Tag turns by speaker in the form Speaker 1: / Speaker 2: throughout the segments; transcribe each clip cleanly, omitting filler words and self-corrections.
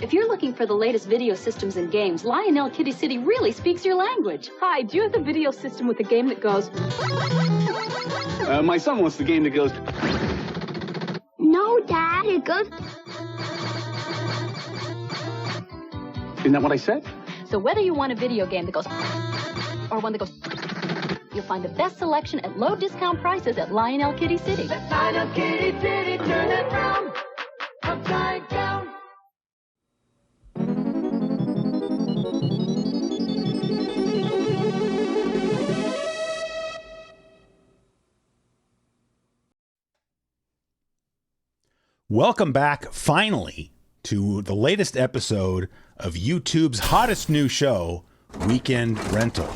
Speaker 1: If you're looking for the latest video systems and games, Lionel Kitty City really speaks your language.
Speaker 2: Hi, do you have the video system with the game that goes...
Speaker 3: My son wants the game that goes...
Speaker 4: No, Dad, it goes...
Speaker 3: Isn't that what I said?
Speaker 1: So whether you want a video game that goes... or one that goes... you'll find the best selection at low discount prices at Lionel Kitty City.
Speaker 5: Lionel Kitty City, turn it round, upside down.
Speaker 6: Welcome back, finally, to the latest episode of YouTube's hottest new show, Weekend Rental.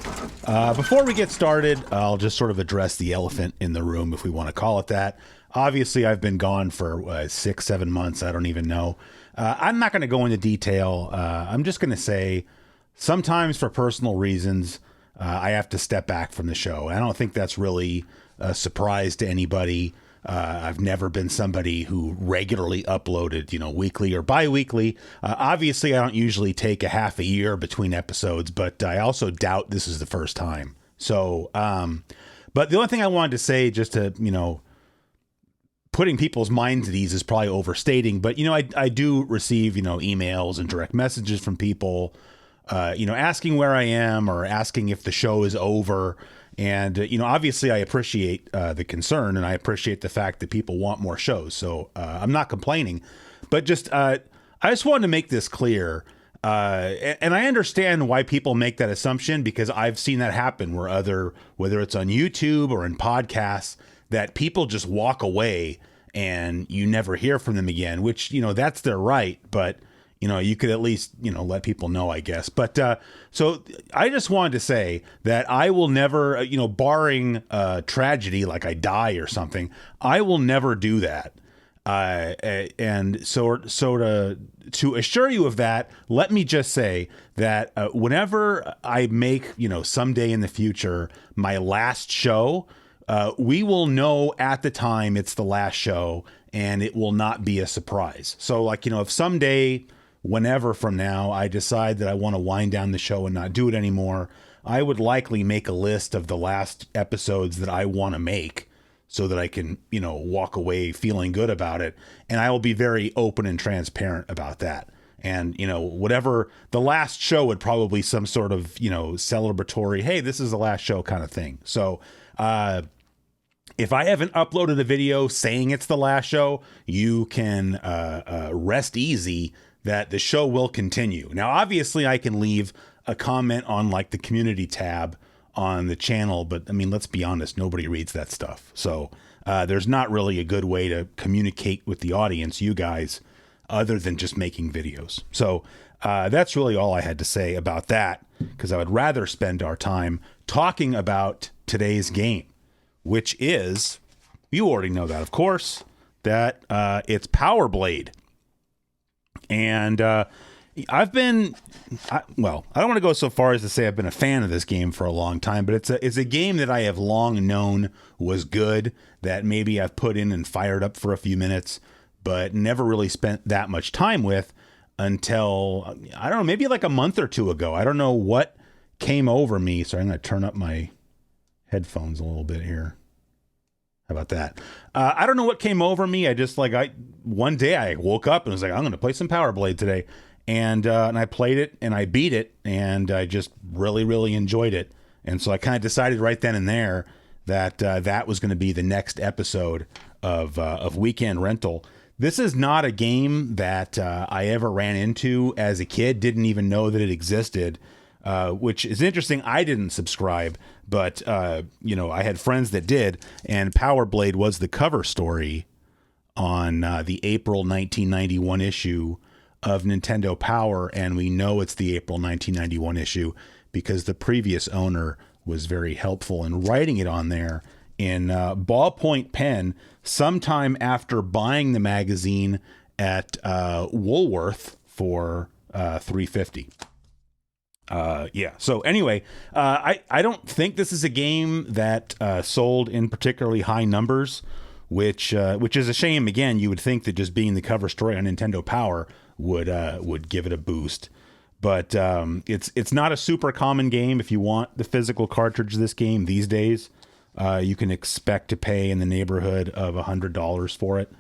Speaker 6: Before we get started, I'll just sort of address the elephant in the room, if we want to call it that. Obviously, I've been gone for 6-7 months. I don't even know. I'm not going to go into detail. I'm just going to say sometimes for personal reasons, I have to step back from the show. I don't think that's really a surprise to anybody. I've never been somebody who regularly uploaded, weekly or bi-weekly. Obviously, I don't usually take a half a year between episodes, but I also doubt this is the first time. So, but the only thing I wanted to say, just to, putting people's minds at ease is probably overstating, but, I do receive, emails and direct messages from people, asking where I am or asking if the show is over. And, obviously I appreciate the concern, and I appreciate the fact that people want more shows. So I'm not complaining, but just I just wanted to make this clear. And I understand why people make that assumption, because I've seen that happen whether it's on YouTube or in podcasts, that people just walk away and you never hear from them again, which, that's their right. But you could at least, let people know, I guess. But so I just wanted to say that I will never, barring tragedy, like I die or something, I will never do that. And so to assure you of that, let me just say that whenever I make, someday in the future, my last show, we will know at the time it's the last show, and it will not be a surprise. So if someday, whenever from now, I decide that I want to wind down the show and not do it anymore, I would likely make a list of the last episodes that I want to make so that I can, walk away feeling good about it. And I will be very open and transparent about that. And, whatever the last show would probably some sort of, celebratory, hey, this is the last show kind of thing. So, if I haven't uploaded a video saying it's the last show, you can rest easy that the show will continue. Now, obviously, I can leave a comment on the community tab on the channel, but let's be honest, nobody reads that stuff. So there's not really a good way to communicate with the audience, you guys, other than just making videos. So that's really all I had to say about that, because I would rather spend our time talking about today's game, which is, you already know that, of course, that it's Power Blade. And I don't want to go so far as to say I've been a fan of this game for a long time, but it's a game that I have long known was good, that maybe I've put in and fired up for a few minutes, but never really spent that much time with until, I don't know, maybe a month or two ago. I don't know what came over me. So I'm going to turn up my headphones a little bit here. How about that? I don't know what came over me. I just one day I woke up and was like, I'm going to play some Power Blade today. And I played it and I beat it, and I just really, really enjoyed it. And so I kind of decided right then and there that that was going to be the next episode of Weekend Rental. This is not a game that I ever ran into as a kid, didn't even know that it existed. Which is interesting. I didn't subscribe, but, I had friends that did, and Power Blade was the cover story on the April 1991 issue of Nintendo Power, and we know it's the April 1991 issue because the previous owner was very helpful in writing it on there in ballpoint pen sometime after buying the magazine at Woolworth for $3.50. So anyway, I don't think this is a game that sold in particularly high numbers, which is a shame. Again, you would think that just being the cover story on Nintendo Power would give it a boost. But it's not a super common game. If you want the physical cartridge of this game these days, you can expect to pay in the neighborhood of $100 for it.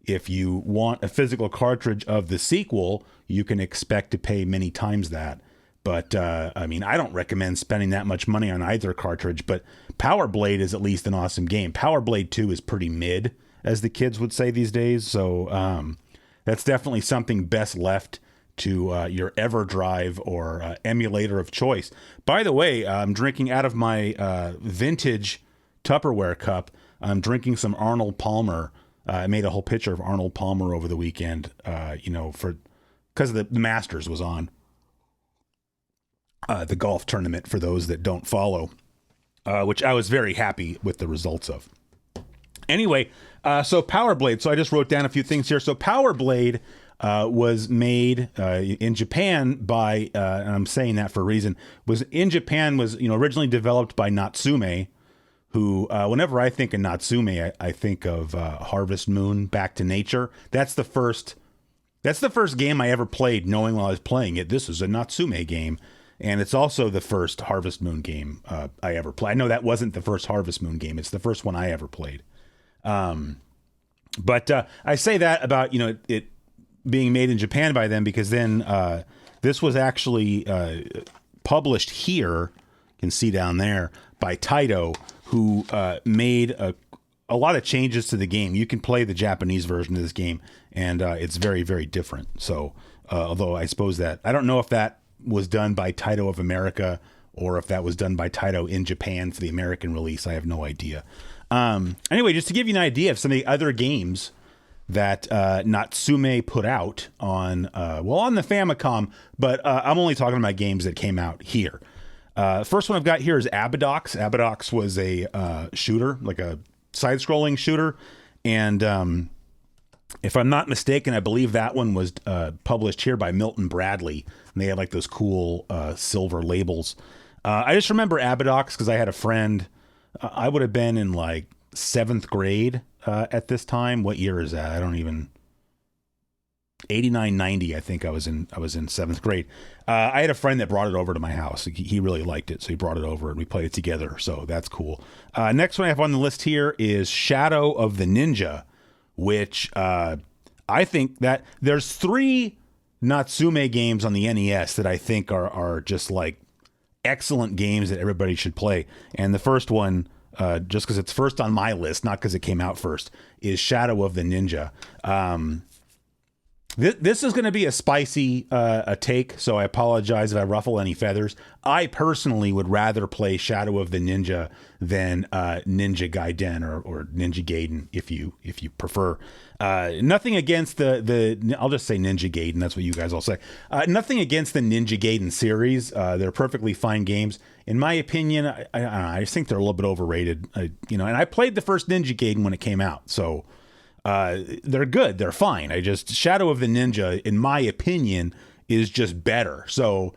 Speaker 6: If you want a physical cartridge of the sequel, you can expect to pay many times that. But, I mean, I don't recommend spending that much money on either cartridge, but Power Blade is at least an awesome game. Power Blade 2 is pretty mid, as the kids would say these days. So that's definitely something best left to your EverDrive or emulator of choice. By the way, I'm drinking out of my vintage Tupperware cup. I'm drinking some Arnold Palmer. I made a whole picture of Arnold Palmer over the weekend, because the Masters was on. The golf tournament, for those that don't follow, which I was very happy with the results of. Anyway, so Power Blade. So I just wrote down a few things here. So Power Blade was made in Japan by, and I'm saying that for a reason, was originally developed by Natsume, who, whenever I think of Natsume, I think of Harvest Moon, Back to Nature. That's the first game I ever played, knowing while I was playing it, this is a Natsume game. And it's also the first Harvest Moon game I ever played. I know that wasn't the first Harvest Moon game. It's the first one I ever played. But I say that about, it being made in Japan by them, because then this was actually published here, you can see down there, by Taito, who made a lot of changes to the game. You can play the Japanese version of this game, and it's very, very different. So, although I suppose I don't know if that was done by Taito of America or if that was done by Taito in Japan for the American release. I have no idea. Anyway, just to give you an idea of some of the other games that Natsume put out on the Famicom, but I'm only talking about games that came out here. First one I've got here is Abadox. Abadox was a shooter, like a side-scrolling shooter, and if I'm not mistaken, I believe that one was published here by Milton Bradley, and they had like those cool silver labels. I just remember Abadox because I had a friend. I would have been in like 7th grade at this time. What year is that? I don't even. 89, 90, I think I was in 7th grade. I had a friend that brought it over to my house. He really liked it, so he brought it over and we played it together. So that's cool. Next one I have on the list here is Shadow of the Ninja, which I think that there's 3 Natsume games on the NES that I think are just like excellent games that everybody should play. And the first one, just because it's first on my list, not because it came out first, is Shadow of the Ninja. This is going to be a spicy take, so I apologize if I ruffle any feathers. I personally would rather play Shadow of the Ninja than Ninja Gaiden or Ninja Gaiden, if you prefer. Nothing against the I'll just say Ninja Gaiden. That's what you guys all say. Nothing against the Ninja Gaiden series. They're perfectly fine games. In my opinion, I don't know, I just think they're a little bit overrated. And I played the first Ninja Gaiden when it came out, so. They're good. They're fine. Shadow of the Ninja, in my opinion, is just better. So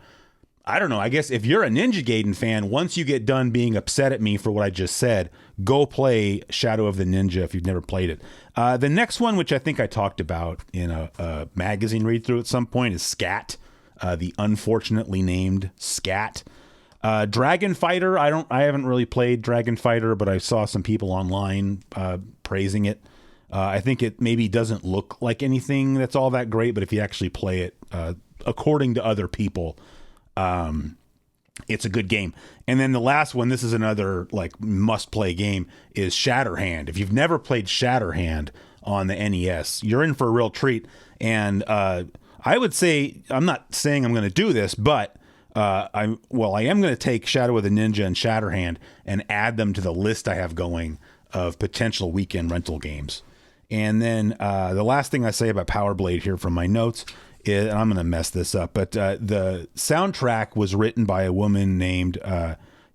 Speaker 6: I don't know. I guess if you're a Ninja Gaiden fan, once you get done being upset at me for what I just said, go play Shadow of the Ninja if you've never played it. The next one, which I think I talked about in a magazine read through at some point, is Scat, the unfortunately named Scat. Dragon Fighter. I haven't really played Dragon Fighter, but I saw some people online praising it. I think it maybe doesn't look like anything that's all that great, but if you actually play it, according to other people, it's a good game. And then the last one, this is another like must-play game, is Shatterhand. If you've never played Shatterhand on the NES, you're in for a real treat. And I would say, I'm not saying I'm going to do this, but I am going to take Shadow of the Ninja and Shatterhand and add them to the list I have going of potential weekend rental games. And then the last thing I say about Power Blade here from my notes is, and I'm going to mess this up, but the soundtrack was written by a woman named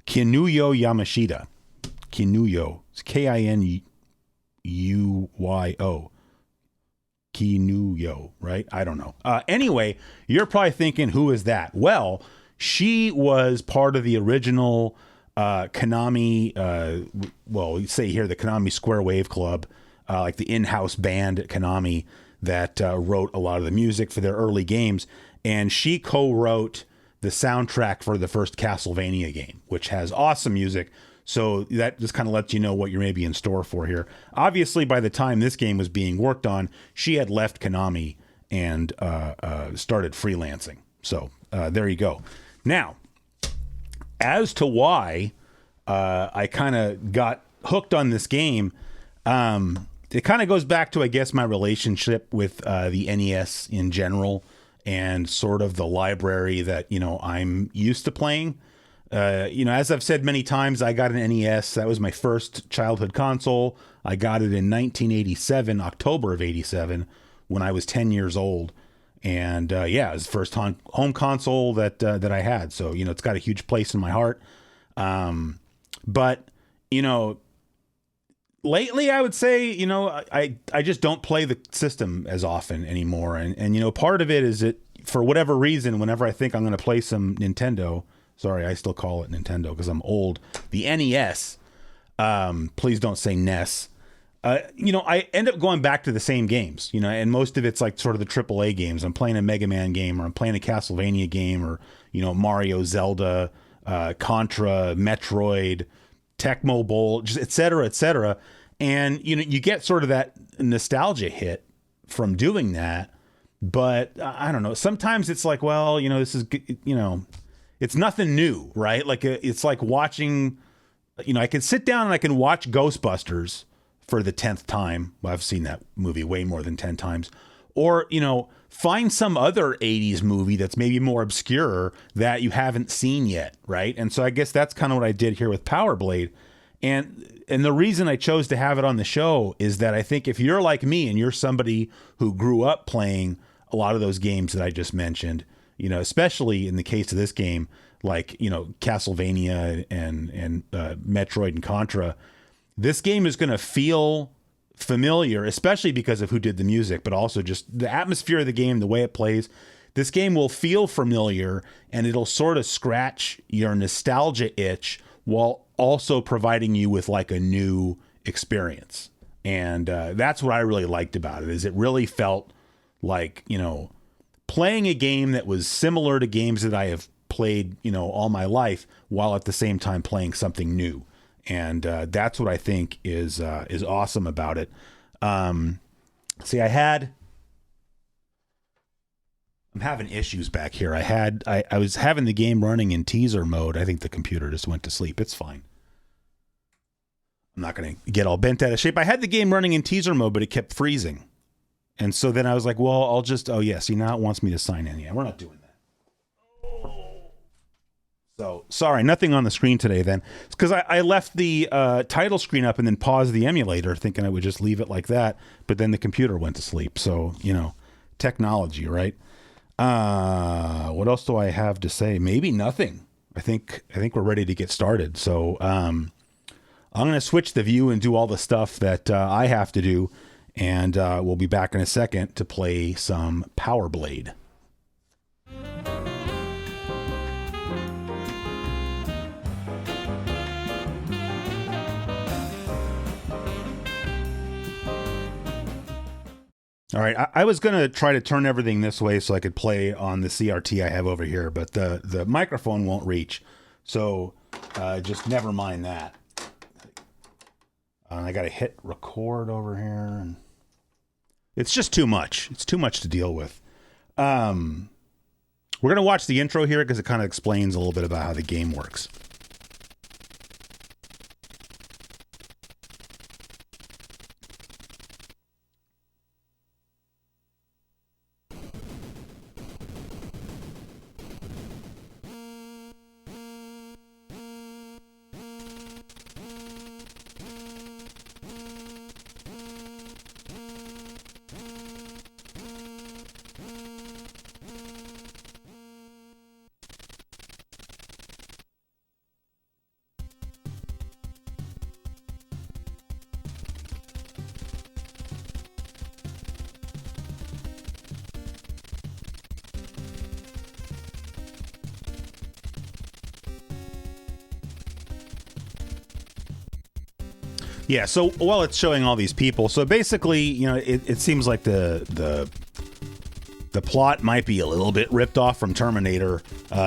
Speaker 6: Kinuyo Yamashita. Kinuyo. It's Kinuyo. Kinuyo, right? I don't know. Anyway, you're probably thinking, who is that? Well, she was part of the original Konami, say here, the Konami Square Wave Club, like the in-house band at Konami that wrote a lot of the music for their early games, and she co-wrote the soundtrack for the first Castlevania game, which has awesome music. So that just kind of lets you know what you're maybe in store for here. Obviously, by the time this game was being worked on, she had left Konami and started freelancing. So there you go. Now, as to why I kind of got hooked on this game, it kind of goes back to, I guess, my relationship with the NES in general and sort of the library that, I'm used to playing. As I've said many times, I got an NES. That was my first childhood console. I got it in 1987, October of 87, when I was 10 years old. And it was the first home console that I had. So, it's got a huge place in my heart. But, lately I would say, I just don't play the system as often anymore. And part of it is that for whatever reason, whenever I think I'm going to play some Nintendo, sorry, I still call it Nintendo because I'm old, the NES, please don't say NES. I end up going back to the same games, and most of it's like sort of the AAA games. I'm playing a Mega Man game, or I'm playing a Castlevania game, or, Mario, Zelda, Contra, Metroid, Tecmo Bowl, just et cetera, et cetera. And, you get sort of that nostalgia hit from doing that. But I don't know. Sometimes it's like, well, this is, it's nothing new, right? Like it's like watching, I can sit down and I can watch Ghostbusters for the 10th time. Well, I've seen that movie way more than 10 times. Or, find some other 80s movie that's maybe more obscure that you haven't seen yet, right? And so I guess that's kind of what I did here with Power Blade. And the reason I chose to have it on the show is that I think if you're like me and you're somebody who grew up playing a lot of those games that I just mentioned, especially in the case of this game, like, Castlevania and Metroid and Contra, this game is going to feel familiar, especially because of who did the music, but also just the atmosphere of the game, the way it plays. This game will feel familiar, and it'll sort of scratch your nostalgia itch while also providing you with like a new experience. And that's what I really liked about it, is it really felt like, playing a game that was similar to games that I have played, all my life, while at the same time playing something new. And that's what I think is awesome about it. See, I'm having issues back here. I was having the game running in teaser mode. I think the computer just went to sleep. It's fine. I'm not going to get all bent out of shape. I had the game running in teaser mode, but it kept freezing. And so then I was like, well, I'll just, see, now it wants me to sign in. Yeah, we're not doing that. So, sorry, nothing on the screen today then. It's because I left the title screen up and then paused the emulator thinking I would just leave it like that. But then the computer went to sleep. So, technology, right? What else do I have to say? Maybe nothing. I think we're ready to get started. So, I'm going to switch the view and do all the stuff that I have to do. And we'll be back in a second to play some Power Blade. All right, I was going to try to turn everything this way so I could play on the CRT I have over here, but the microphone won't reach. So just never mind that. I got to hit record over here. And it's just too much. It's too much to deal with. We're going to watch the intro here because it kind of explains a little bit about how the game works. Yeah, so while it's showing all these people, so basically, you know, it seems like the plot might be a little bit ripped off from Terminator.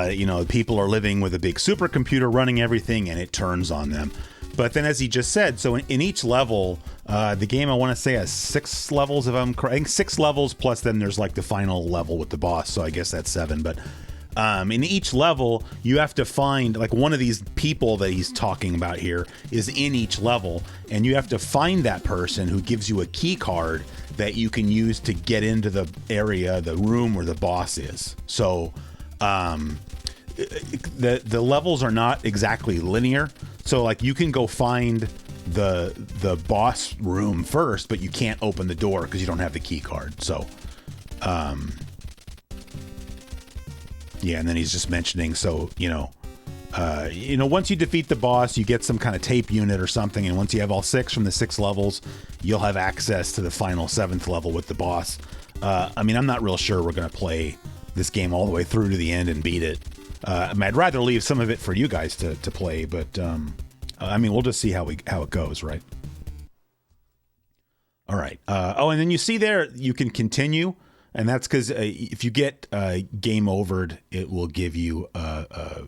Speaker 6: You know, people are living with a big supercomputer running everything, and it turns on them. But then, as he just said, so in each level, the game, I want to say, has 6 levels, if I'm correct. I think 6 levels, plus then there's like the final level with the boss, so I guess that's 7. But in each level, you have to find, like, one of these people that he's talking about here is in each level, and you have to find that person who gives you a key card that you can use to get into the area, the room where the boss is. So the levels are not exactly linear. So, like, you can go find the boss room first, but you can't open the door because you don't have the key card. So, yeah, and then he's just mentioning, so, you know, once you defeat the boss, you get some kind of tape unit or something, and once you have all 6 from the 6 levels, you'll have access to the final 7th level with the boss. I mean, I'm not real sure we're going to play this game all the way through to the end and beat it. I mean, I'd rather leave some of it for you guys to play, but I mean, we'll just see how it goes, right? All right. Oh, and then you see there, you can continue. And that's because if you get game overed, it will give you a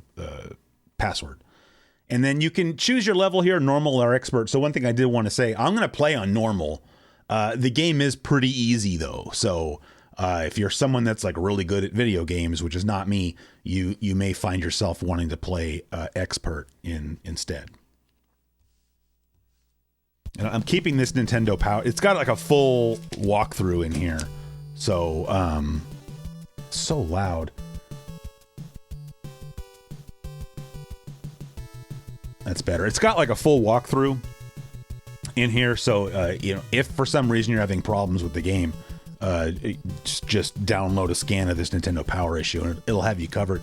Speaker 6: password. And then you can choose your level here, normal or expert. So one thing I did want to say, I'm going to play on normal. The game is pretty easy, though. So if you're someone that's like really good at video games, which is not me, you may find yourself wanting to play expert instead. And I'm keeping this Nintendo Power. It's got like a full walkthrough in here. So, so loud. That's better. It's got like a full walkthrough in here. So, if for some reason you're having problems with the game, just download a scan of this Nintendo Power issue and it'll have you covered.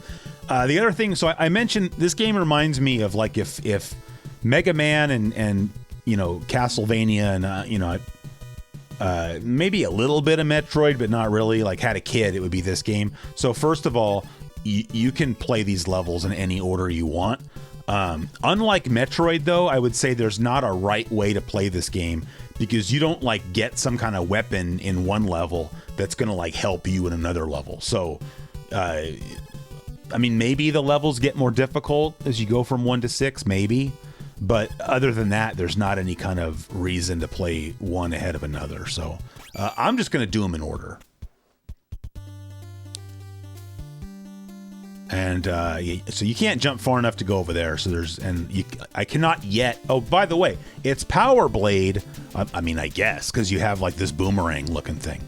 Speaker 6: The other thing, so I mentioned this game reminds me of like if Mega Man and Castlevania and, maybe a little bit of Metroid, but not really, like had a kid, it would be this game. So first of all, you can play these levels in any order you want. Unlike Metroid, though, I would say there's not a right way to play this game because you don't like get some kind of weapon in one level that's going to like help you in another level. So, I mean, maybe the levels get more difficult as you go from 1 to 6, maybe. But other than that, there's not any kind of reason to play one ahead of another. So I'm just going to do them in order. And so you can't jump far enough to go over there. So I cannot yet. Oh, by the way, it's Power Blade. I mean, I guess, because you have like this boomerang looking thing,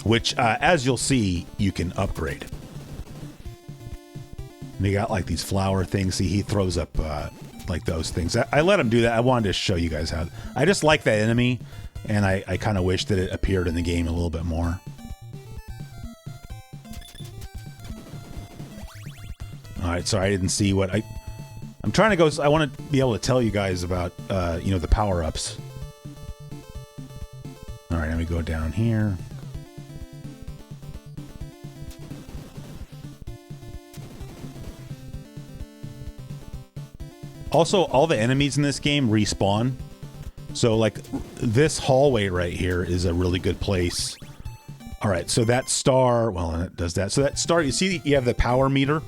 Speaker 6: which, as you'll see, you can upgrade. And you got like these flower things. See, he throws up like those things. I let him do that. I wanted to show you guys how. I just like that enemy, and I kind of wish that it appeared in the game a little bit more. All right, sorry, I didn't see what I'm trying to go. I want to be able to tell you guys about the power-ups. All right, let me go down here. Also, all the enemies in this game respawn. So, like, this hallway right here is a really good place. All right, so that star, well, it does that. So that star, you see you have the power meter?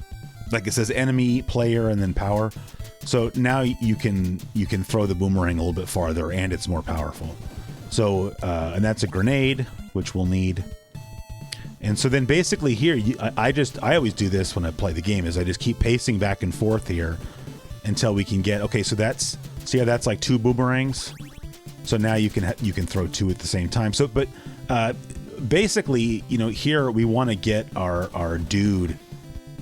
Speaker 6: Like it says enemy, player, and then power. So now you can throw the boomerang a little bit farther, and it's more powerful. So, and that's a grenade, which we'll need. And so then basically here, I always do this when I play the game, is I just keep pacing back and forth here until we can get, okay, so that's, see how that's like 2 boomerangs? So now you can throw 2 at the same time. So, but basically, here we want to get our dude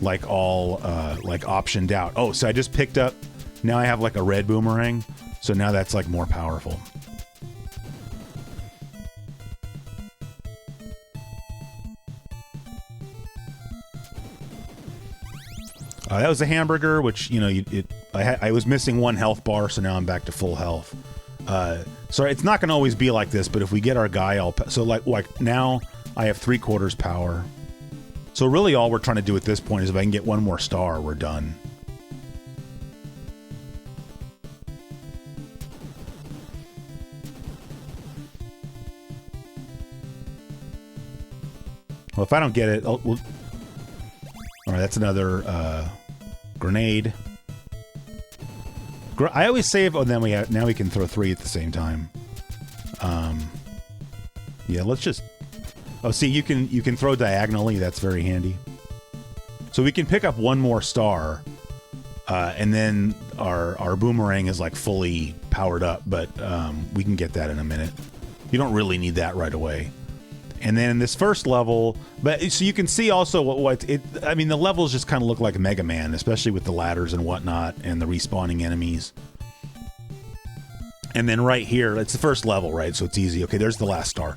Speaker 6: like all like optioned out. Oh, so I just picked up, now I have like a red boomerang. So now that's like more powerful. That was a hamburger, which, I was missing 1 health bar, so now I'm back to full health. So it's not going to always be like this, but if we get our guy all... So, like now, I have 3/4 power. So really all we're trying to do at this point is if I can get 1 more star, we're done. Well, if I don't get it, all right, that's another grenade. I always save. Oh, then now we can throw 3 at the same time. Yeah, let's just. Oh, see, you can throw diagonally. That's very handy. So we can pick up 1 more star, and then our boomerang is like fully powered up. But we can get that in a minute. You don't really need that right away. And then in this first level, but so you can see also what it. I mean, the levels just kind of look like Mega Man, especially with the ladders and whatnot, and the respawning enemies. And then right here, it's the first level, right? So it's easy. Okay, there's the last star.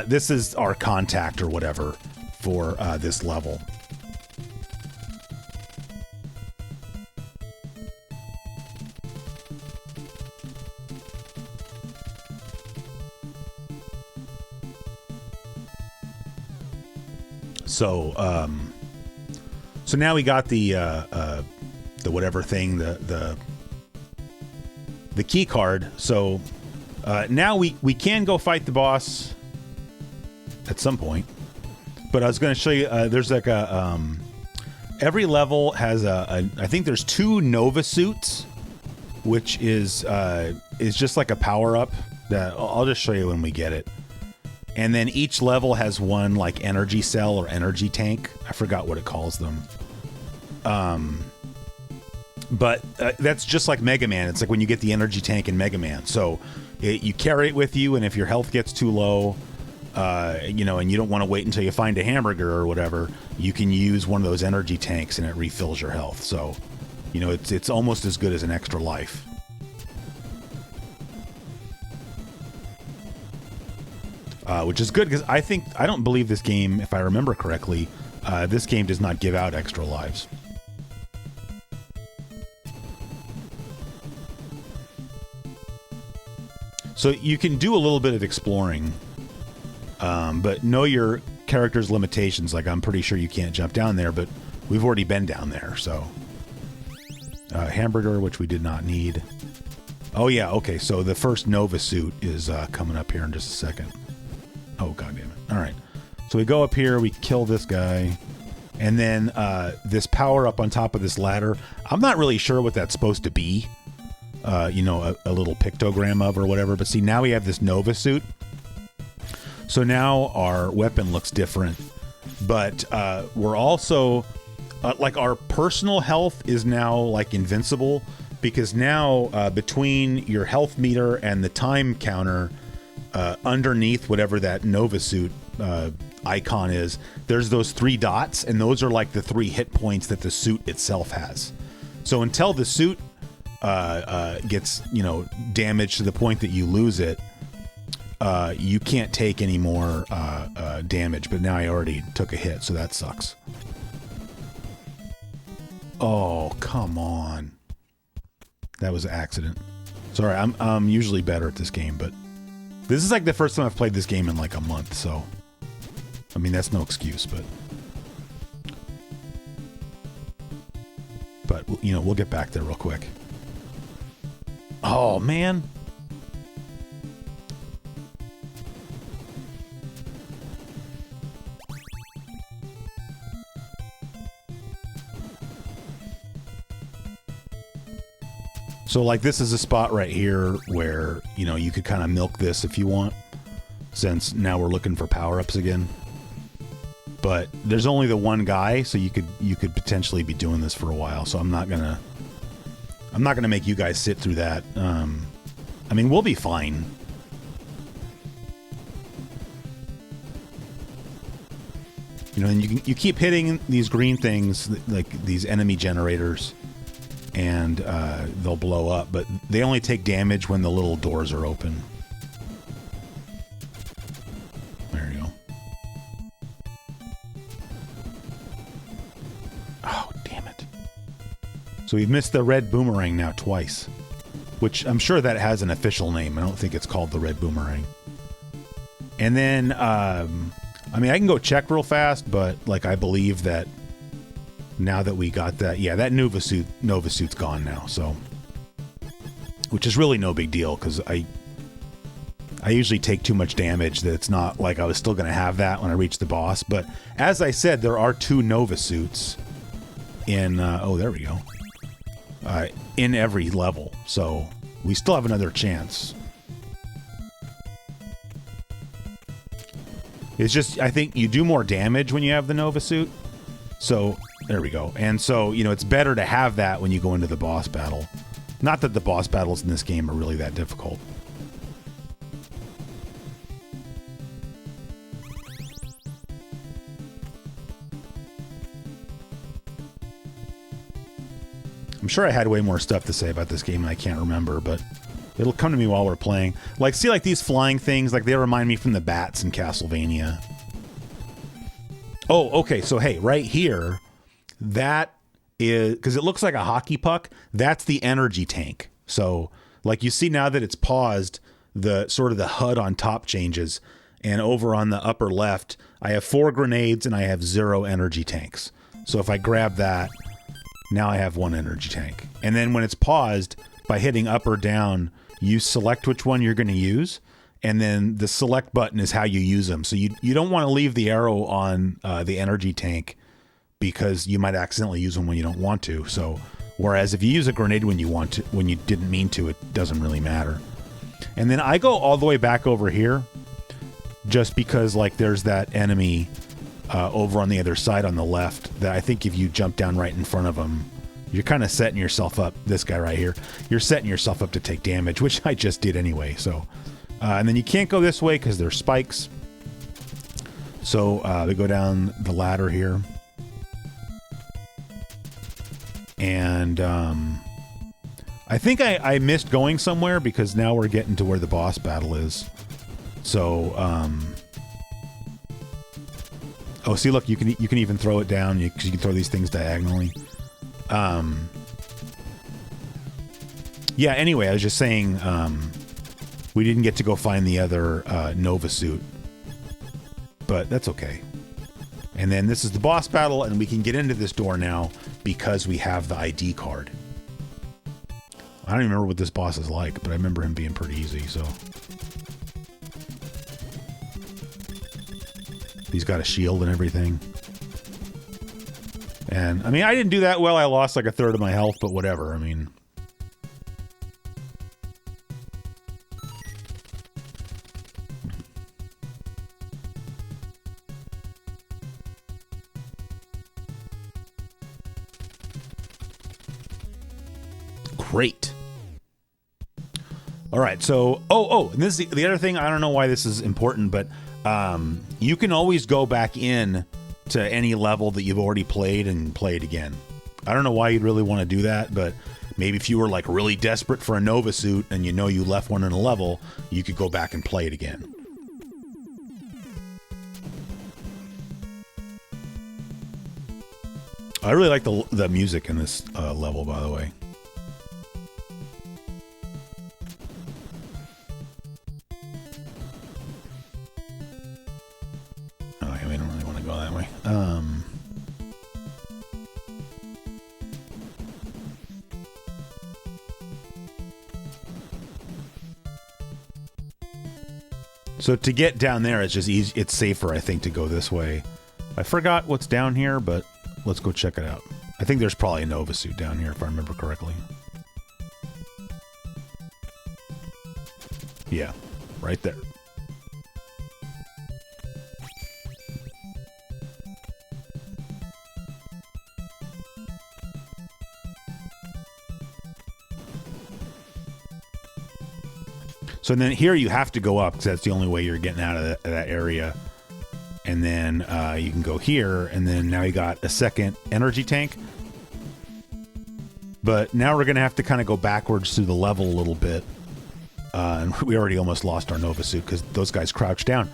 Speaker 6: This is our contact or whatever for this level. So now we got the whatever thing, the key card. So now we can go fight the boss at some point. But I was going to show you. There's like a every level has I think there's 2 Nova suits, which is just like a power up that I'll just show you when we get it. And then each level has 1 like energy cell or energy tank. I forgot what it calls them. But that's just like Mega Man. It's like when you get the energy tank in Mega Man. So you carry it with you, and if your health gets too low, and you don't want to wait until you find a hamburger or whatever, you can use one of those energy tanks and it refills your health. So, it's almost as good as an extra life. Which is good because I don't believe this game, if I remember correctly, this game does not give out extra lives. So you can do a little bit of exploring, but know your character's limitations. Like I'm pretty sure you can't jump down there, but we've already been down there. So hamburger, which we did not need. Oh yeah, okay. So the first Nova suit is coming up here in just a second. Oh, god damn it. All right. So we go up here, we kill this guy, and then this power up on top of this ladder. I'm not really sure what that's supposed to be. A little pictogram of or whatever. But see, now we have this Nova suit. So now our weapon looks different. But we're also, like our personal health is now like invincible. Because now between your health meter and the time counter, underneath whatever that Nova suit icon is, there's those 3 dots, and those are like the 3 hit points that the suit itself has. So until the suit gets damaged to the point that you lose it, you can't take any more damage. But now I already took a hit, so that sucks. Oh, come on. That was an accident. Sorry, I'm usually better at this game, but this is like the first time I've played this game in like a month, so I mean that's no excuse, but we'll get back there real quick. Oh man. So like this is a spot right here where, you could kind of milk this if you want, since now we're looking for power-ups again. But there's only the one guy, so you could potentially be doing this for a while. So I'm not gonna make you guys sit through that. I mean, we'll be fine. And you keep hitting these green things, like these enemy generators, and they'll blow up, but they only take damage when the little doors are open. There you go. Oh, damn it. So we've missed the red boomerang now twice, which I'm sure that has an official name. I don't think it's called the red boomerang. And then, I mean, I can go check real fast, but like I believe that now that we got that, yeah, that Nova suit's gone now, so, which is really no big deal because I I usually take too much damage that it's not like I was still going to have that when I reach the boss. But as I said, there are 2 Nova suits in, oh, there we go, in every level. So we still have another chance. It's just, I think you do more damage when you have the Nova suit. So there we go. And so, you know, it's better to have that when you go into the boss battle. Not that the boss battles in this game are really that difficult. I'm sure I had way more stuff to say about this game and I can't remember, but it'll come to me while we're playing. Like, see, like these flying things, like they remind me from the bats in Castlevania. Oh, okay. So, hey, right here, that is, because it looks like a hockey puck, that's the energy tank. So, like you see now that it's paused, the sort of the HUD on top changes. And over on the upper left, I have 4 grenades and I have 0 energy tanks. So if I grab that, now I have 1 energy tank. And then when it's paused, by hitting up or down, you select which one you're going to use. And then the select button is how you use them. So you don't want to leave the arrow on the energy tank because you might accidentally use them when you don't want to. So whereas if you use a grenade when you want to, when you didn't mean to, it doesn't really matter. And then I go all the way back over here just because like there's that enemy over on the other side on the left that I think if you jump down right in front of him, you're kind of setting yourself up, this guy right here, you're setting yourself up to take damage, which I just did anyway. So, and then you can't go this way because there's spikes. So we go down the ladder here. And I think I missed going somewhere because now we're getting to where the boss battle is. So, oh, see, look, you can even throw it down because you can throw these things diagonally. Yeah, anyway, I was just saying, we didn't get to go find the other Nova suit, but that's okay. And then this is the boss battle, and we can get into this door now because we have the ID card. I don't even remember what this boss is like, but I remember him being pretty easy, so. He's got a shield and everything. And, I mean, I didn't do that well. I lost like 1/3 of my health, but whatever. I mean. Great. All right, so, and this is the other thing. I don't know why this is important, but you can always go back in to any level that you've already played and play it again. I don't know why you'd really want to do that, but maybe if you were like really desperate for a Nova suit and you know you left one in a level, you could go back and play it again. I really like the music in this level, by the way. So to get down there, it's just easy. It's safer, I think, to go this way. I forgot what's down here, but let's go check it out. I think there's probably a Nova suit down here, if I remember correctly. Yeah, right there. So then here you have to go up because that's the only way you're getting out of that area. And then you can go here, and then now you got a second energy tank. But now we're going to have to kind of go backwards through the level a little bit. And we already almost lost our Nova suit because those guys crouch down.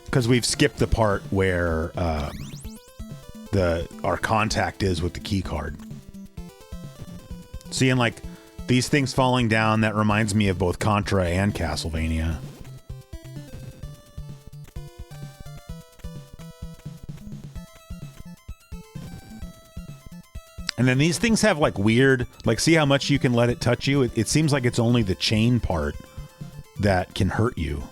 Speaker 6: Because we've skipped the part where our contact is with the key card. Seeing like these things falling down, that reminds me of both Contra and Castlevania. And then these things have like weird, like see how much you can let it touch you? It seems like it's only the chain part that can hurt you.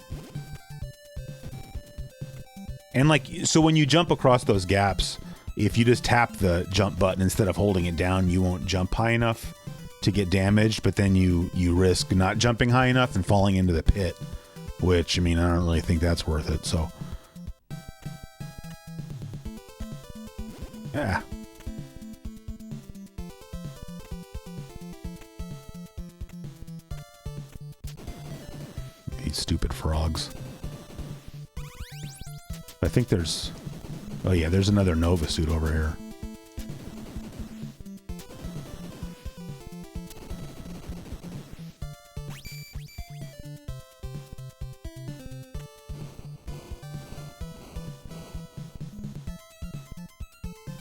Speaker 6: And like, so when you jump across those gaps, if you just tap the jump button instead of holding it down, you won't jump high enough to get damaged, but then you risk not jumping high enough and falling into the pit, which, I mean, I don't really think that's worth it, so. Yeah. These stupid frogs. I think there's... Oh yeah, there's another Nova suit over here.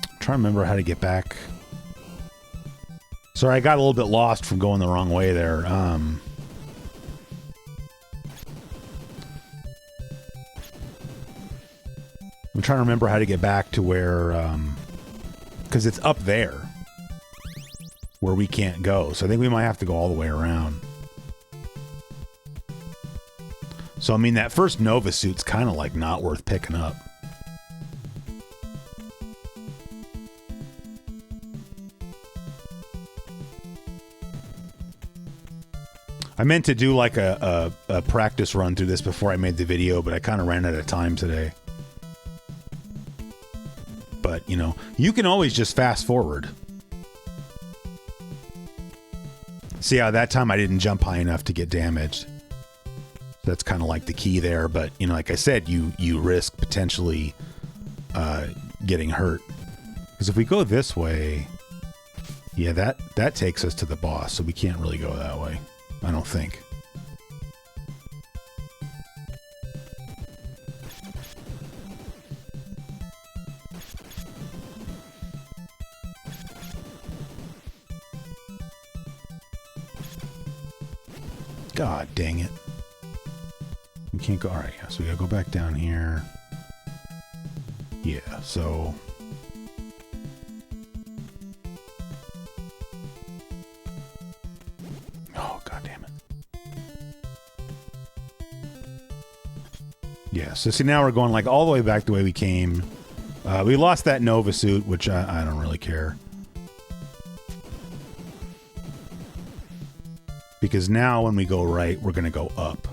Speaker 6: I'm trying to remember how to get back. Sorry, I got a little bit lost from going the wrong way there. I'm trying to remember how to get back to where, because it's up there where we can't go. So I think we might have to go all the way around. So, I mean, that first Nova suit's kind of like not worth picking up. I meant to do like a practice run through this before I made the video, but I kind of ran out of time today. But, you know, you can always just fast forward. See how that time I didn't jump high enough to get damaged. That's kind of like the key there. But, you know, like I said, you risk potentially getting hurt. Because if we go this way, yeah, that takes us to the boss. So we can't really go that way. I don't think. God dang it. We can't go. Alright, yeah, so we gotta go back down here. Yeah, so... Yeah, so see, now we're going like all the way back the way we came. We lost that Nova suit, which I don't really care. Because now when we go right, we're going to go up.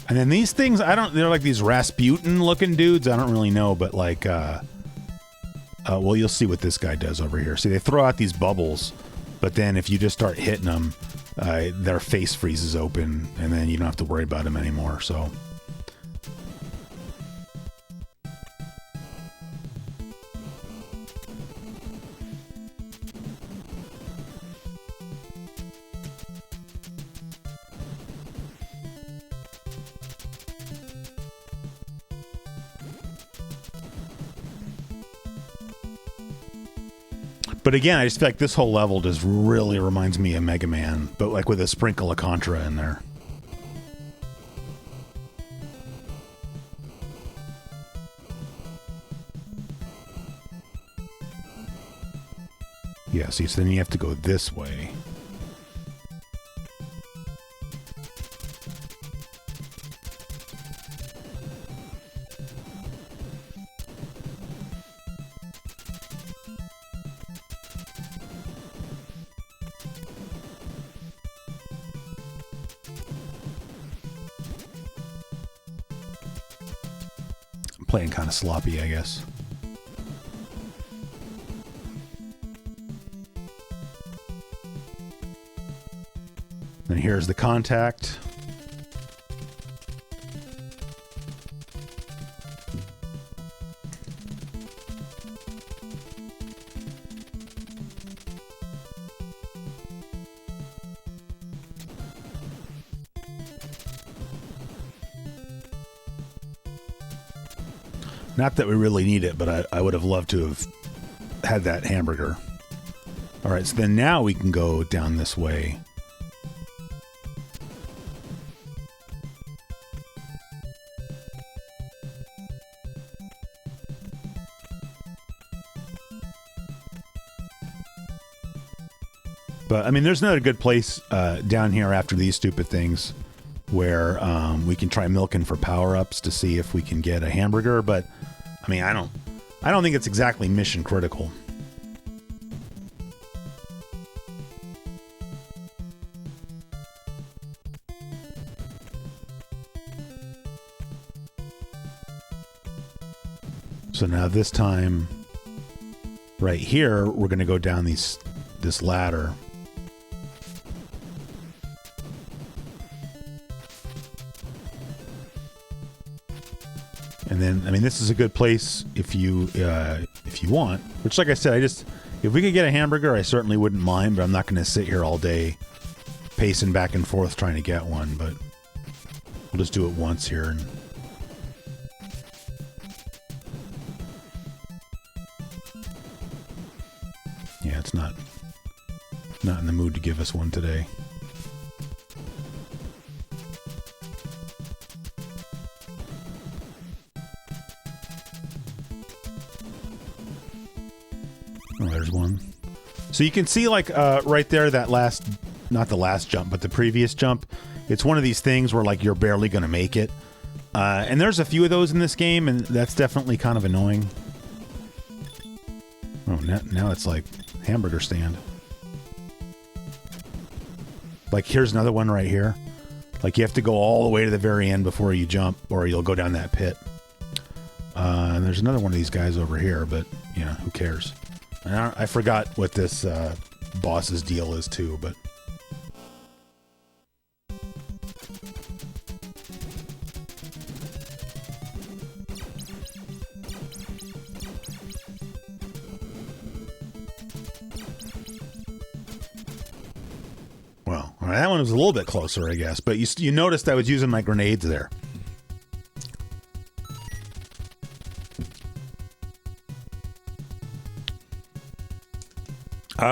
Speaker 6: And then these things, they're like these Rasputin looking dudes. I don't really know, but like, well, you'll see what this guy does over here. See, they throw out these bubbles, but then if you just start hitting them, their face freezes open, and then you don't have to worry about them anymore, so. But again, I just feel like this whole level just really reminds me of Mega Man, but like with a sprinkle of Contra in there. Yeah, see, so then you have to go this way. Playing kind of sloppy, I guess. And here's the contact. Not that we really need it, but I would have loved to have had that hamburger. All right, so then now we can go down this way. But I mean, there's not a good place down here after these stupid things where we can try milking for power-ups to see if we can get a hamburger. But I mean, I don't think it's exactly mission critical. So now this time, right here, we're going to go down this ladder. And then, I mean, this is a good place if you want. Which, like I said, if we could get a hamburger, I certainly wouldn't mind. But I'm not going to sit here all day, pacing back and forth trying to get one. But we'll just do it once here. And yeah, it's not in the mood to give us one today. Oh, there's one. So you can see, like, right there, that not the last jump, but the previous jump. It's one of these things where, like, you're barely going to make it. And there's a few of those in this game, and that's definitely kind of annoying. Oh, now it's like hamburger stand. Like, here's another one right here. Like, you have to go all the way to the very end before you jump, or you'll go down that pit. And there's another one of these guys over here, but, yeah, who cares? I forgot what this boss's deal is, too, but... Well, all right, that one was a little bit closer, I guess. But you noticed I was using my grenades there.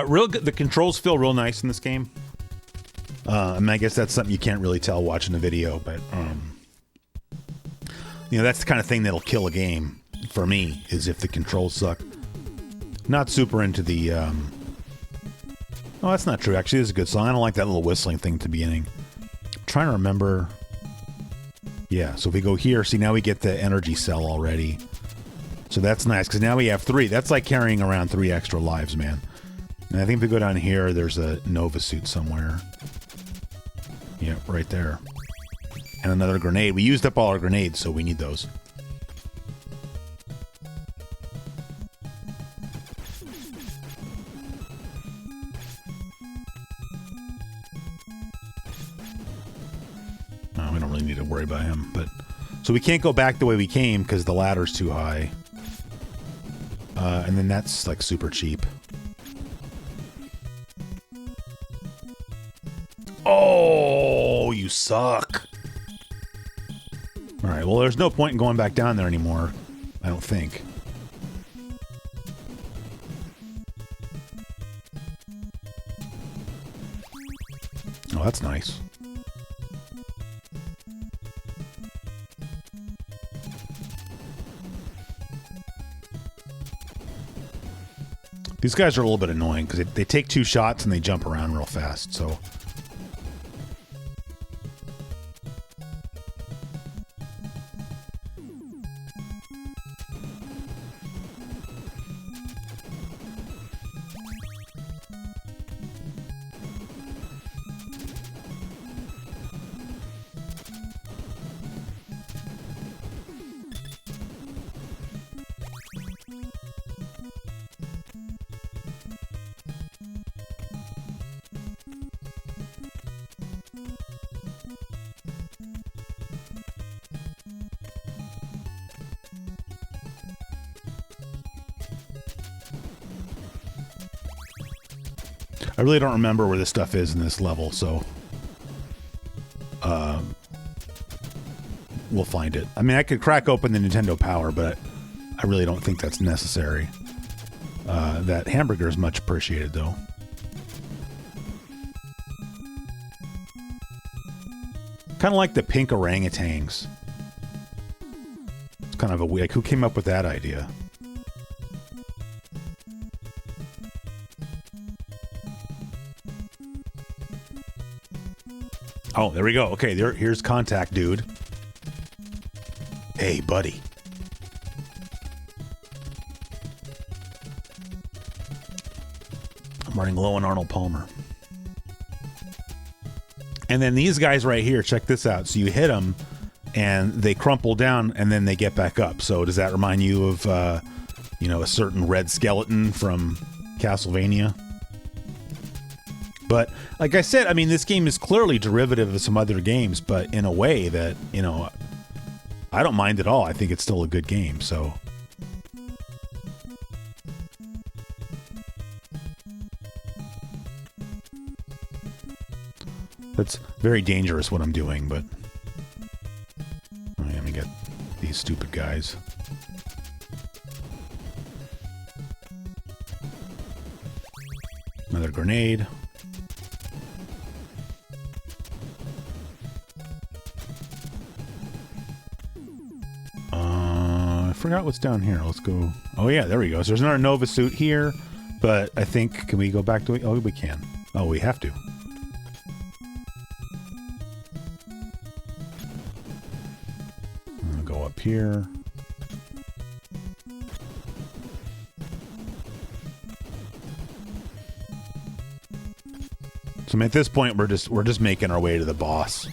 Speaker 6: Real good. The controls feel real nice in this game. I mean, I guess that's something you can't really tell watching the video, but you know, that's the kind of thing that'll kill a game for me, is if the controls suck. Not super into the. Oh, that's not true. Actually, this is a good song. I don't like that little whistling thing at the beginning. I'm trying to remember. Yeah, so if we go here, see, now we get the energy cell already. So that's nice, because now we have 3. That's like carrying around 3 extra lives, man. And I think if we go down here, there's a Nova suit somewhere. Yeah, right there. And another grenade. We used up all our grenades, so we need those. No, we don't really need to worry about him. But so we can't go back the way we came because the ladder's too high. And then that's like super cheap. Oh, you suck. All right, well, there's no point in going back down there anymore, I don't think. Oh, that's nice. These guys are a little bit annoying because they take 2 shots and they jump around real fast, so... I really don't remember where this stuff is in this level, so we'll find it. I mean, I could crack open the Nintendo Power, but I really don't think that's necessary. That hamburger is much appreciated, though. Kind of like the pink orangutans. It's kind of a weird... Like, who came up with that idea? Oh, there we go. Okay, here's contact, dude. Hey, buddy. I'm running low on Arnold Palmer. And then these guys right here, check this out. So you hit them, and they crumple down, and then they get back up. So does that remind you of, a certain red skeleton from Castlevania? But like I said, I mean, this game is clearly derivative of some other games, but in a way that, I don't mind at all. I think it's still a good game, so. That's very dangerous what I'm doing, but let me get these stupid guys. Another grenade. I forgot what's down here. Let's go. Oh yeah, there we go. So there's another Nova suit here, but I think, can we go back to it? Oh, we can. Oh, we have to. Go up here. So at this point, we're just making our way to the boss.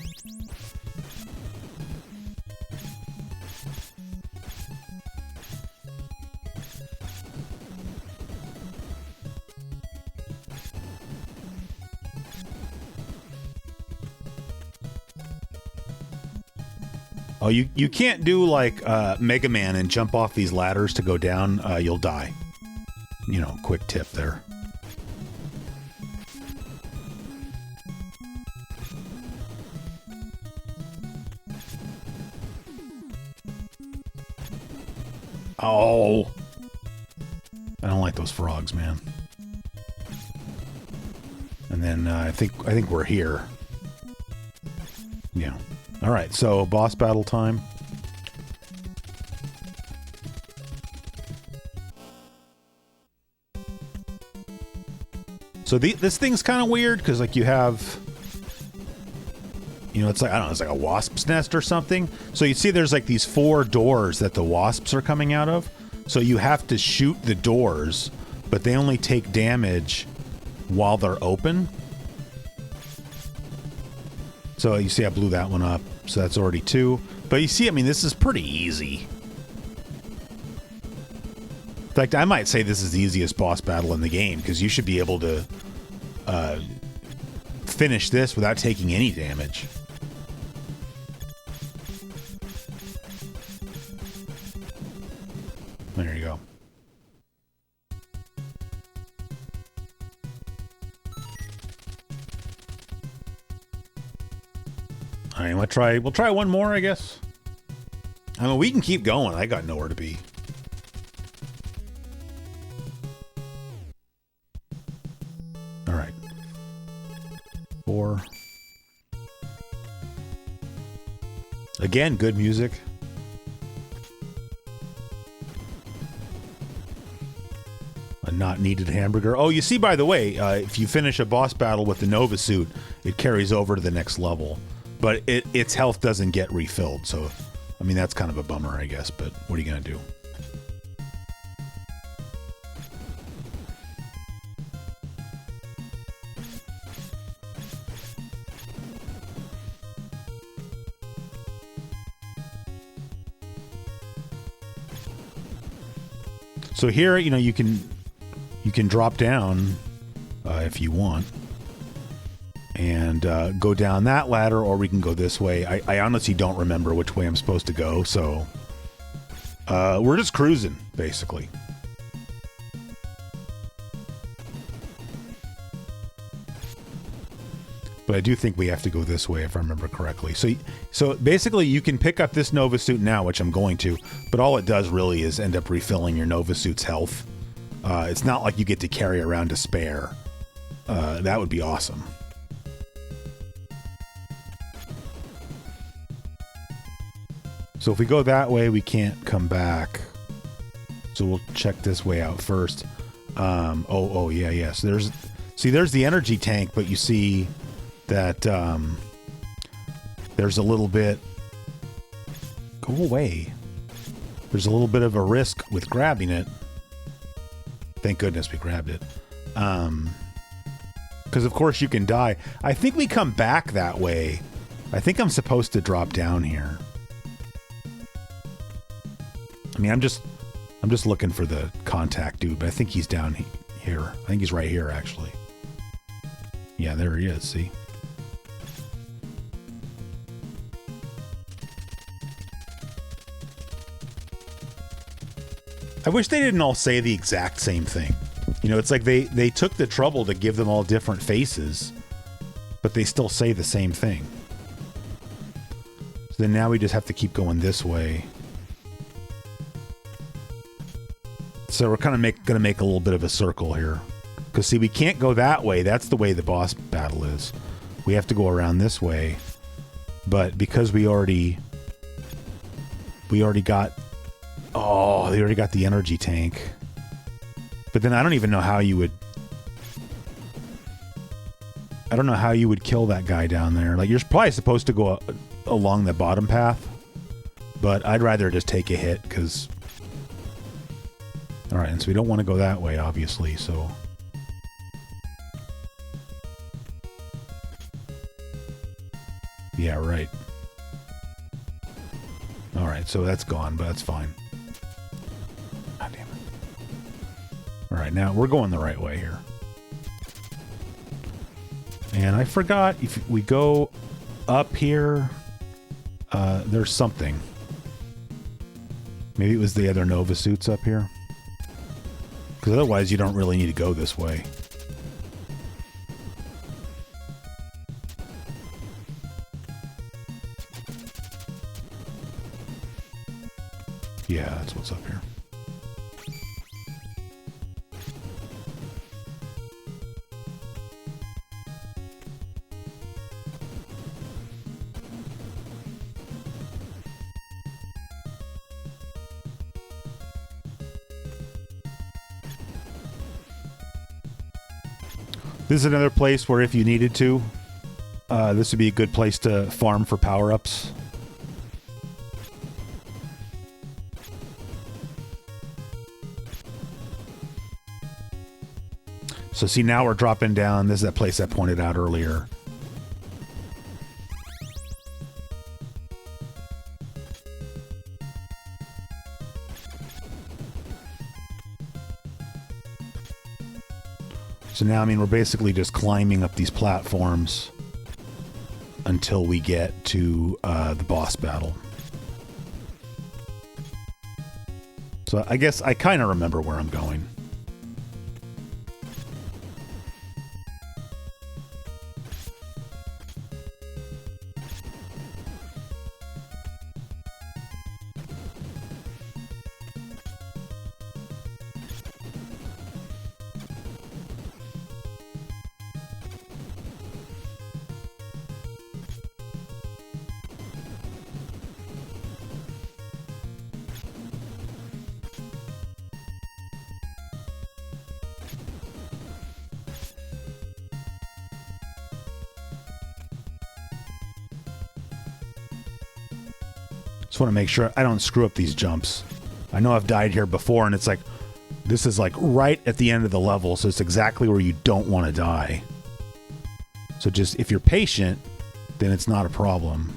Speaker 6: Oh, you can't do like Mega Man and jump off these ladders to go down. You'll die. Quick tip there. Oh, I don't like those frogs, man. And then I think we're here. Yeah. All right, so boss battle time. So this thing's kind of weird because like you have, it's like, I don't know, it's like a wasp's nest or something. So you see there's like these 4 doors that the wasps are coming out of. So you have to shoot the doors, but they only take damage while they're open. So you see I blew that one up. So that's already 2. But you see, I mean, this is pretty easy. In fact, I might say this is the easiest boss battle in the game because you should be able to finish this without taking any damage. There you go. All right, we'll try one more, I guess. I mean, we can keep going. I got nowhere to be. All right. 4. Again, good music. A not needed hamburger. Oh, you see, by the way, if you finish a boss battle with the Nova suit, it carries over to the next level. But its health doesn't get refilled, so, I mean, that's kind of a bummer, I guess, but what are you going to do? So here, you can drop down if you want. And go down that ladder, or we can go this way. I honestly don't remember which way I'm supposed to go, so we're just cruising, basically. But I do think we have to go this way, if I remember correctly. So basically, you can pick up this Nova suit now, which I'm going to, but all it does really is end up refilling your Nova suit's health. It's not like you get to carry around a spare. That would be awesome. So if we go that way, we can't come back. So we'll check this way out first. Yeah. So there's the energy tank, but you see that there's a little bit... Go away. There's a little bit of a risk with grabbing it. Thank goodness we grabbed it. Because of course you can die. I think we come back that way. I think I'm supposed to drop down here. I mean, I'm just looking for the contact dude, but I think he's down here. I think he's right here, actually. Yeah, there he is, see? I wish they didn't all say the exact same thing. You know, it's like they took the trouble to give them all different faces, but they still say the same thing. So then now we just have to keep going this way. So we're kind of going to make a little bit of a circle here. Because see, we can't go that way. That's the way the boss battle is. We have to go around this way. But because we already got... Oh, they already got the energy tank. But then I don't even know how you would... I don't know how you would kill that guy down there. Like, you're probably supposed to go along the bottom path. But I'd rather just take a hit, because... Alright, and so we don't want to go that way, obviously, so... Yeah, right. Alright, so that's gone, but that's fine. God damn it. Alright, now we're going the right way here. And I forgot, if we go up here, there's something. Maybe it was the other Nova suits up here. Because otherwise you don't really need to go this way. Yeah, that's what's up here. This is another place where if you needed to, this would be a good place to farm for power-ups. So see, now we're dropping down. This is that place I pointed out earlier. So now, I mean, we're basically just climbing up these platforms until we get to the boss battle. So I guess I kind of remember where I'm going. Just want to make sure I don't screw up these jumps. I know I've died here before, and it's like, this is like right at the end of the level, so it's exactly where you don't want to die. So just, if you're patient, then it's not a problem.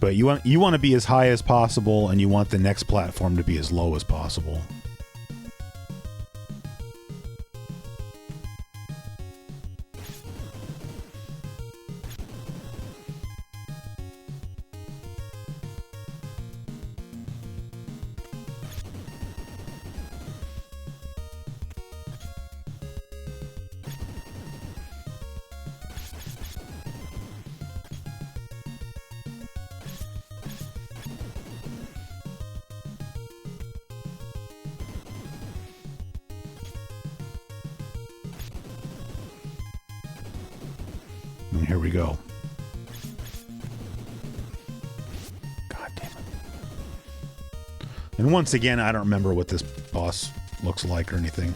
Speaker 6: But you want to be as high as possible, and you want the next platform to be as low as possible. And here we go. God damn it. And once again, I don't remember what this boss looks like or anything.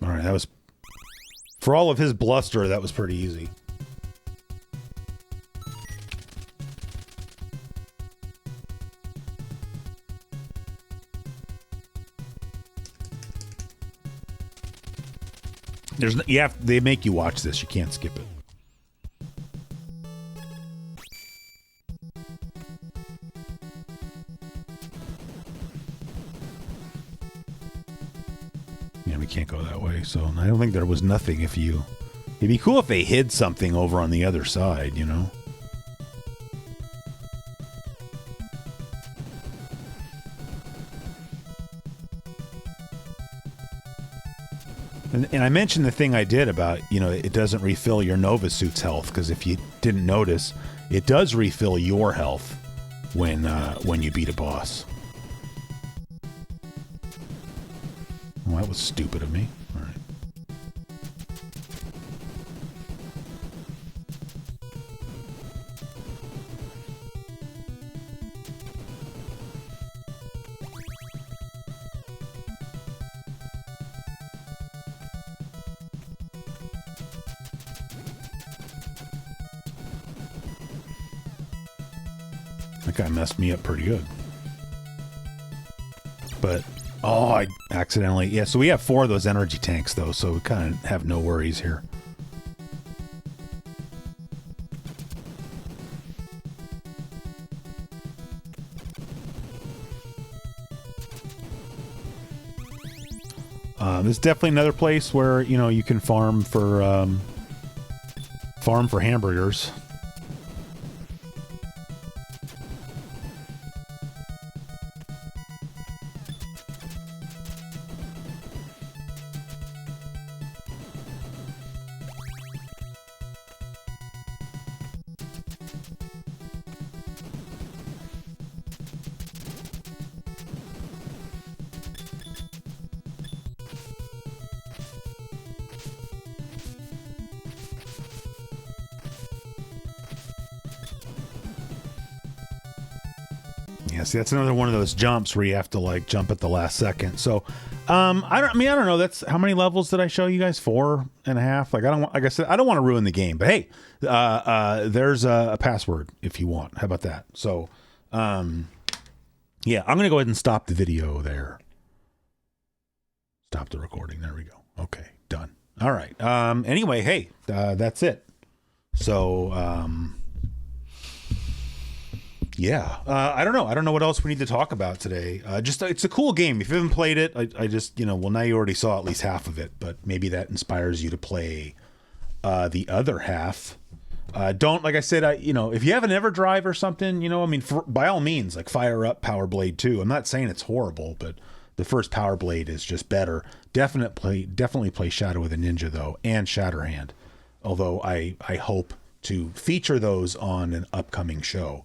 Speaker 6: All right, that was, for all of his bluster, that was pretty easy. They make you watch this. You can't skip it. Yeah, we can't go that way. So I don't think there was nothing if you... It'd be cool if they hid something over on the other side, you know? And I mentioned the thing I did about, you know, it doesn't refill your Nova Suit's health, because if you didn't notice, it does refill your health when you beat a boss. Well, that was stupid of me. All right. That guy messed me up pretty good. But, oh, I accidentally... Yeah, so we have 4 of those energy tanks, though, so we kind of have no worries here. This is definitely another place where, you know, you can farm for hamburgers. Yeah, see, that's another one of those jumps where you have to like jump at the last second. So, I don't know. That's how many levels did I show you guys? 4.5. Like I said, I don't want to ruin the game, but hey, there's a password if you want. How about that? So, yeah, I'm gonna go ahead and stop the video there. Stop the recording. There we go. Okay, done. All right. Anyway, hey, that's it. So, yeah, I don't know. I don't know what else we need to talk about today. Just it's a cool game. If you haven't played it, I just, you know, well, now you already saw at least half of it, but maybe that inspires you to play the other half. Don't, like I said, you know, if you have an EverDrive or something, you know, I mean, by all means, like fire up Power Blade 2. I'm not saying it's horrible, but the first Power Blade is just better. Definitely play Shadow of the Ninja though, and Shatterhand. Although I hope to feature those on an upcoming show.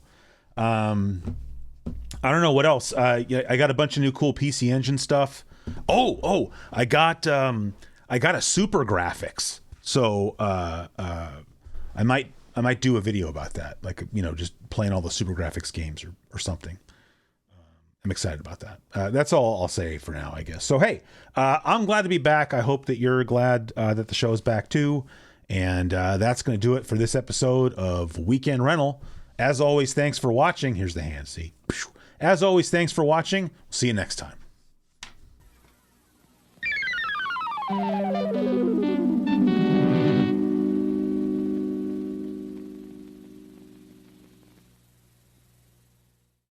Speaker 6: I don't know what else. I got a bunch of new cool PC Engine stuff. Oh, I got a super graphics. So, I might do a video about that. Like, you know, just playing all the super graphics games or something. I'm excited about that. That's all I'll say for now, I guess. So, hey, I'm glad to be back. I hope that you're glad, that the show is back too. And, that's going to do it for this episode of Weekend Rental. As always, thanks for watching. Here's the hand, see? As always, thanks for watching. See you next time.